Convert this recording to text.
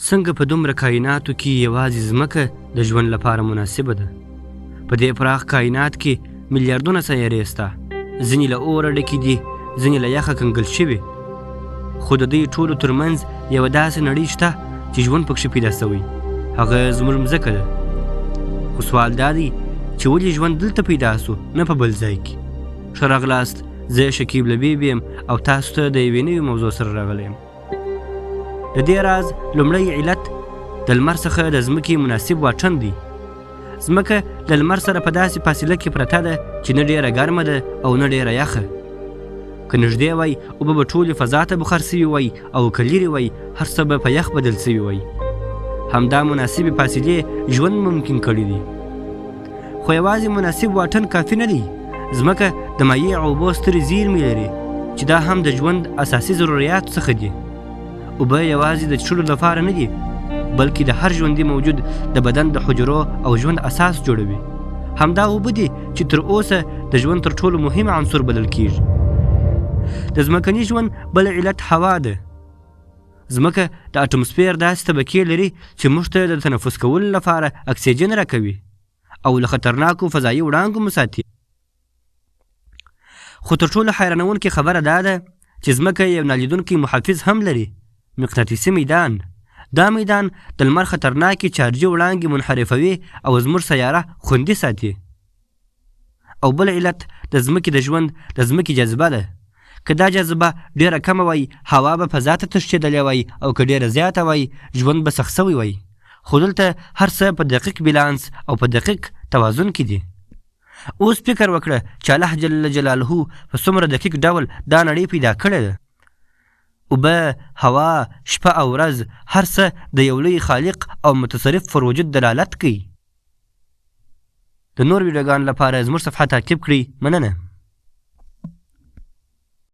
څنګه په دومره کائناتو کې یوازې ځمکه د ژوند لپاره مناسبه ده؟ په دې پراخ کائنات کې میلیارډونه سیارې شته، ځینې له اوره ډکې دي، ځینې له یخه کنګل شوي، خو د دوی ټولو ترمنځ یوه داسې نړۍ شته چې ژوند پکښې پیدا شوی، هغه زموږ مځکه ده. خو سوال دا دی چې ولې ژوند دلته پیدا سو نه په بل ځای کې؟ ښه راغلاست، زه شکیب لبیب یم او تاسو ته د یوې نوې موضوع سره راغلی یم. د دې راز لومړی علت د لمر څخه د ځمکې مناسب واټن دی. ځمکه د لمر سره په داسې فاصله کې پرته ده چې نه ډېره ګرمه ده او نه ډېره یخه. که نږدې وای اوبه به ټولې فضا ته بخار سوي وای، او که لرې وای هر څه به په یخ بدل سوي وای. همدا مناسبې فاصلې ژوند ممکن کړي دي. خو یوازې مناسب واټن کافي نه دی. ځمکه د مایع او اوبو سترې زیرمې لري چې دا هم د ژوند اساسي ضرورياتو څخه دي. اوبه یوازې د څښلو لپاره نه دي، بلکې د هر ژوندي موجود د بدن د حجرو او ژوند اساس جوړوي. همدا اوبه دي چې تر اوسه د ژوند تر ټولو مهم عنصر بلل کیږي. د ځمکني ژوند بل علت هوا ده. ځمکه د اټموسفیر داسې طبقې لري چې موږ ته د تنفس کولو لپاره اکسیجن راکوي او له خطرناکو فضایي وړانګو مو ساتي. خو تر ټولو حیرانونکې خبره دا ده چې ځمکه یو نالیدونکی محافظ هم لري، مقناطیسي میدان. دا میدان د لمر خطرناکې چارجي وړانګې منحرفوي او زموږ سیاره خوندي ساتي. او بل علت د ځمکې د ژوند د ځمکې جاذبه ده. که دا جاذبه ډېره کمه وای، هوا به فضا ته تښتېدلې وای، او که ډېره زیاته وای، ژوند به سخت سوی وای. خو دلته هر څه په دقیق بیلانس او په دقیق توازن کې دي. اوس فکر وکړه چې الله جل جلاله په څومره دقیق ډول دا نړۍ پیدا کړې ده. اوبه، هوا، شپه او ورځ، هر څه د یو لوی خالق او متصرف پر وجود دلالت کوي. د نور ویډیوګانو لپاره زموږ صفحه تعقیب کړئ. مننه.